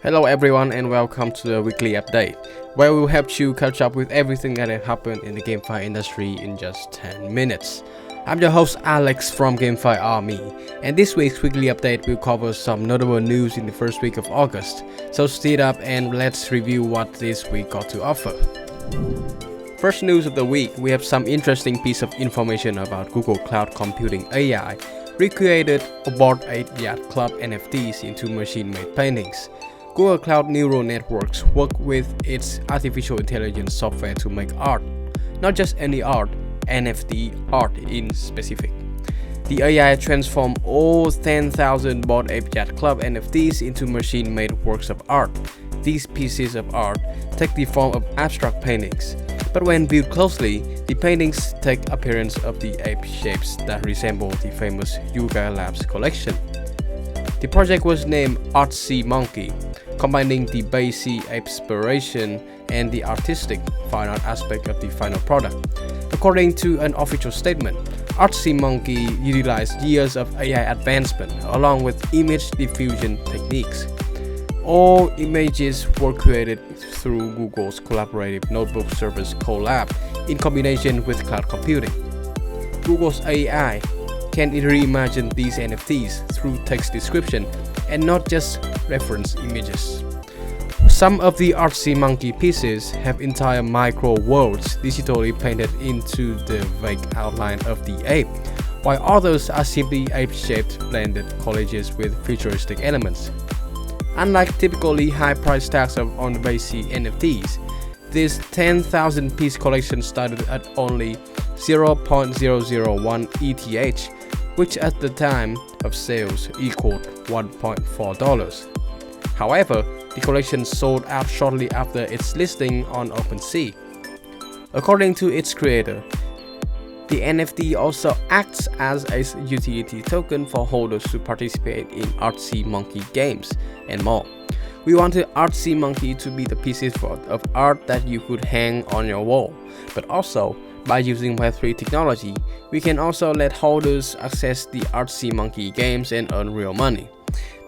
Hello everyone and welcome to the weekly update, where we'll help you catch up with everything that has happened in the GameFi industry in just 10 minutes. I'm your host Alex from GameFi Army, and this week's weekly update will cover some notable news in the first week of August. So stay up and let's review what this week got to offer. First news of the week, we have some interesting piece of information about Google Cloud Computing AI recreated Bored Ape Yacht Club NFTs into machine-made paintings. Google Cloud Neural Networks work with its artificial intelligence software to make art, not just any art, NFT art in specific. The AI transformed all 10,000 Bored Ape Yacht Club NFTs into machine-made works of art. These pieces of art take the form of abstract paintings, but when viewed closely, the paintings take appearance of the ape shapes that resemble the famous Yuga Labs collection. The project was named Arty Monkey, combining the basic inspiration and the artistic fine art aspect of the final product. According to an official statement, Arty Monkey utilized years of AI advancement along with image diffusion techniques. All images were created through Google's collaborative notebook service Colab in combination with cloud computing. Google's AI can reimagine these NFTs through text description and not just reference images. Some of the Arty Monkey pieces have entire micro worlds digitally painted into the vague outline of the ape, while others are simply ape-shaped blended collages with futuristic elements. Unlike typically high price tags on the basic NFTs, this 10,000 piece collection started at only 0.001 ETH, which at the time of sales equaled $1.4. However, the collection sold out shortly after its listing on OpenSea. According to its creator, the NFT also acts as a utility token for holders to participate in Arty Monkey games and more. We wanted Arty Monkey to be the pieces of art that you could hang on your wall, but also, by using Web3 technology, we can also let holders access the Arty Monkey games and earn real money.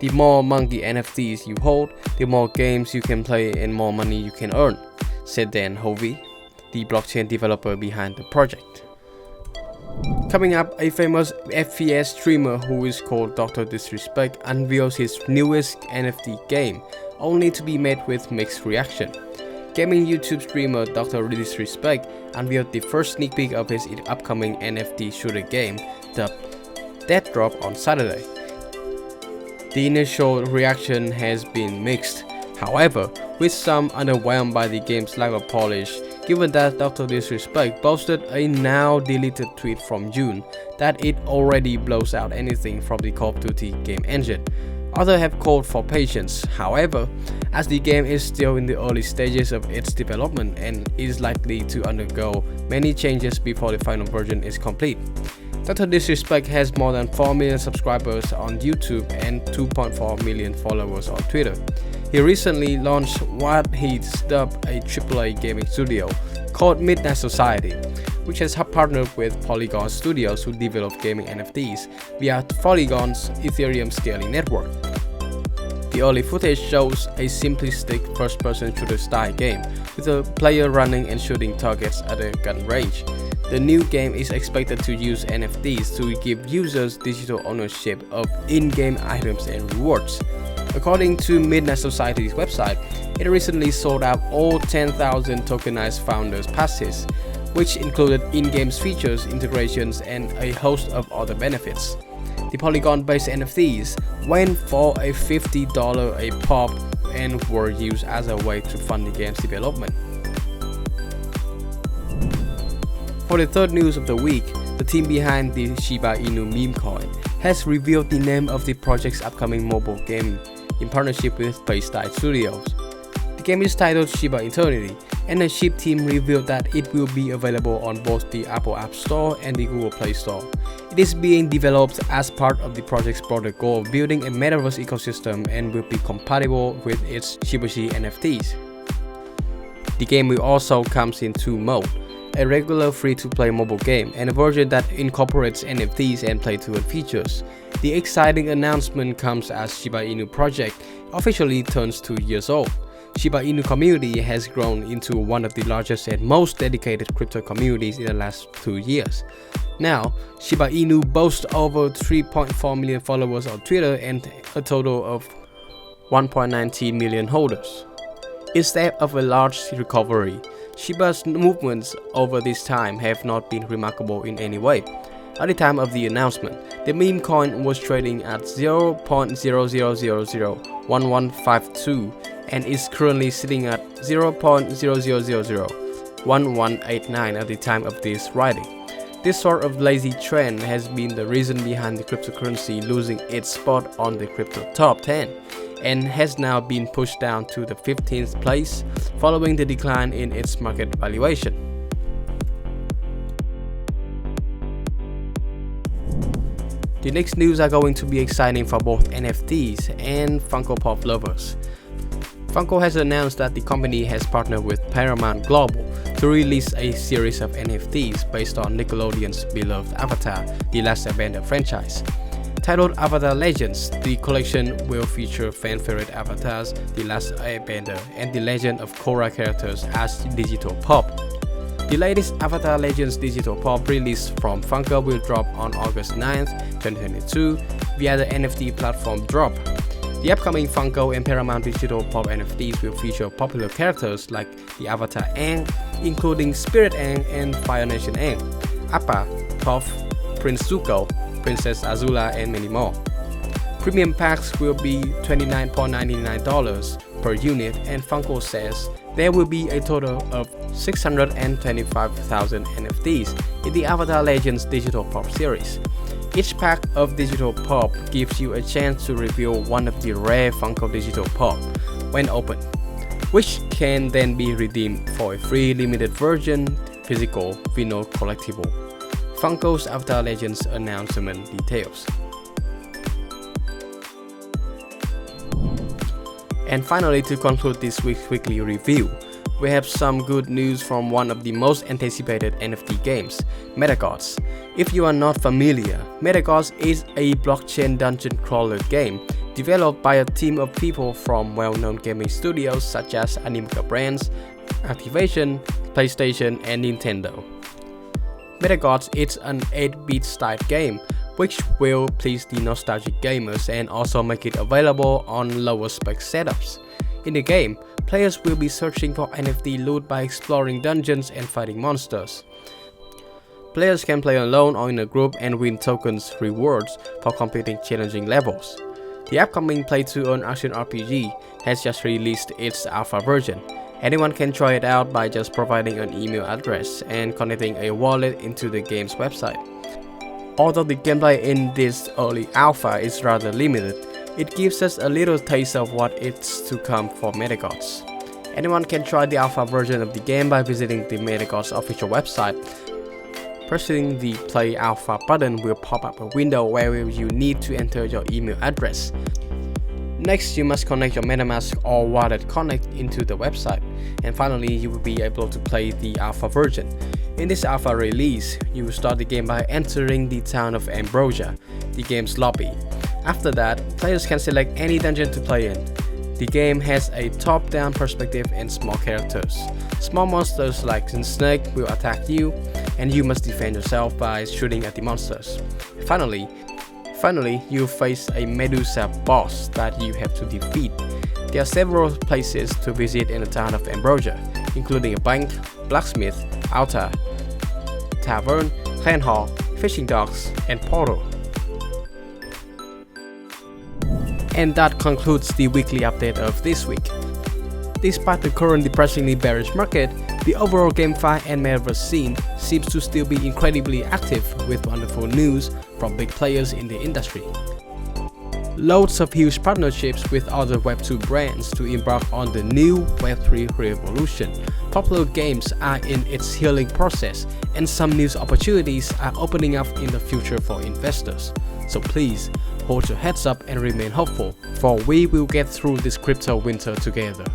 The more Monkey NFTs you hold, the more games you can play and more money you can earn, said Dan Hovey, the blockchain developer behind the project. Coming up, a famous FPS streamer who is called Dr. Disrespect unveils his newest NFT game, only to be met with mixed reaction. Gaming YouTube streamer Dr. Disrespect unveiled the first sneak peek of his upcoming NFT shooter game, dubbed Death Drop, on Saturday. The initial reaction has been mixed, however, with some underwhelmed by the game's lack of polish, given that Dr. Disrespect posted a now deleted tweet from June that it already blows out anything from the Call of Duty game engine. Others have called for patience, however, as the game is still in the early stages of its development and is likely to undergo many changes before the final version is complete. Dr. Disrespect has more than 4 million subscribers on YouTube and 2.4 million followers on Twitter. He recently launched what he's dubbed a AAA gaming studio called Midnight Society, which has partnered with Polygon Studios to develop gaming NFTs via Polygon's Ethereum scaling network. The early footage shows a simplistic first-person shooter-style game with a player running and shooting targets at a gun range. The new game is expected to use NFTs to give users digital ownership of in-game items and rewards. According to Midnight Society's website, it recently sold out all 10,000 tokenized founders passes, which included in-game features, integrations, and a host of other benefits. The Polygon-based NFTs went for a $50 a pop and were used as a way to fund the game's development. For the third news of the week, the team behind the Shiba Inu meme coin has revealed the name of the project's upcoming mobile game in partnership with Playstyle Studios. The game is titled Shiba Eternity, and the SHIB team revealed that it will be available on both the Apple App Store and the Google Play Store. It is being developed as part of the project's broader goal of building a metaverse ecosystem and will be compatible with its Shibushi NFTs. The game will also comes in two modes: a regular free-to-play mobile game and a version that incorporates NFTs and play-to-earn features. The exciting announcement comes as Shiba Inu project officially turns 2 years old. Shiba Inu community has grown into one of the largest and most dedicated crypto communities in the last 2 years. Now, Shiba Inu boasts over 3.4 million followers on Twitter and a total of 1.19 million holders. Instead of a large recovery, Shiba's movements over this time have not been remarkable in any way. At the time of the announcement, the meme coin was trading at 0.00001152 and is currently sitting at 0.00001189 at the time of this writing. This sort of lazy trend has been the reason behind the cryptocurrency losing its spot on the crypto top 10 and has now been pushed down to the 15th place following the decline in its market valuation. The next news are going to be exciting for both NFTs and Funko Pop lovers. Funko has announced that the company has partnered with Paramount Global to release a series of NFTs based on Nickelodeon's beloved Avatar: The Last Airbender franchise. Titled Avatar Legends, the collection will feature fan-favorite avatars, The Last Airbender, and the Legend of Korra characters as digital pop. The latest Avatar Legends digital pop release from Funko will drop on August 9th, 2022 via the NFT platform Drop. The upcoming Funko and Paramount digital pop NFTs will feature popular characters like the Avatar Aang, including Spirit Aang and Fire Nation Aang, Appa, Toph, Prince Zuko, Princess Azula, and many more. Premium packs will be $29.99 per unit, and Funko says there will be a total of 625,000 NFTs in the Avatar Legends digital pop series. Each pack of digital pop gives you a chance to reveal one of the rare Funko digital pop when opened, which can then be redeemed for a free limited version physical vinyl collectible. Funko's Avatar Legends announcement details. And finally, to conclude this week's weekly review, we have some good news from one of the most anticipated NFT games, MetaGods. If you are not familiar, MetaGods is a blockchain dungeon crawler game developed by a team of people from well-known gaming studios such as Animeca Brands, Activision, PlayStation, and Nintendo. MetaGods is an 8-bit style game which will please the nostalgic gamers and also make it available on lower spec setups. In the game, players will be searching for NFT loot by exploring dungeons and fighting monsters. Players can play alone or in a group and win tokens rewards for completing challenging levels. The upcoming play-to-earn action RPG has just released its alpha version. Anyone can try it out by just providing an email address and connecting a wallet into the game's website. Although the gameplay in this early alpha is rather limited, it gives us a little taste of what is to come for MetaGods. Anyone can try the alpha version of the game by visiting the MetaGods official website. Pressing the Play Alpha button will pop up a window where you need to enter your email address. Next, you must connect your MetaMask or Wallet Connect into the website, and finally you will be able to play the alpha version. In this alpha release, you will start the game by entering the town of Ambrosia, the game's lobby. After that, players can select any dungeon to play in. The game has a top-down perspective and small characters. Small monsters like the snake will attack you, and you must defend yourself by shooting at the monsters. Finally, you face a Medusa boss that you have to defeat. There are several places to visit in the town of Ambrosia, including a bank, blacksmith, altar, tavern, clan hall, fishing docks, and portal. And that concludes the weekly update of this week. Despite the current depressingly bearish market, the overall GameFi and Metaverse scene seems to still be incredibly active with wonderful news from big players in the industry. Loads of huge partnerships with other Web2 brands to embark on the new Web3 revolution. Popular games are in its healing process, and some new opportunities are opening up in the future for investors. So please, hold your heads up and remain hopeful, for we will get through this crypto winter together.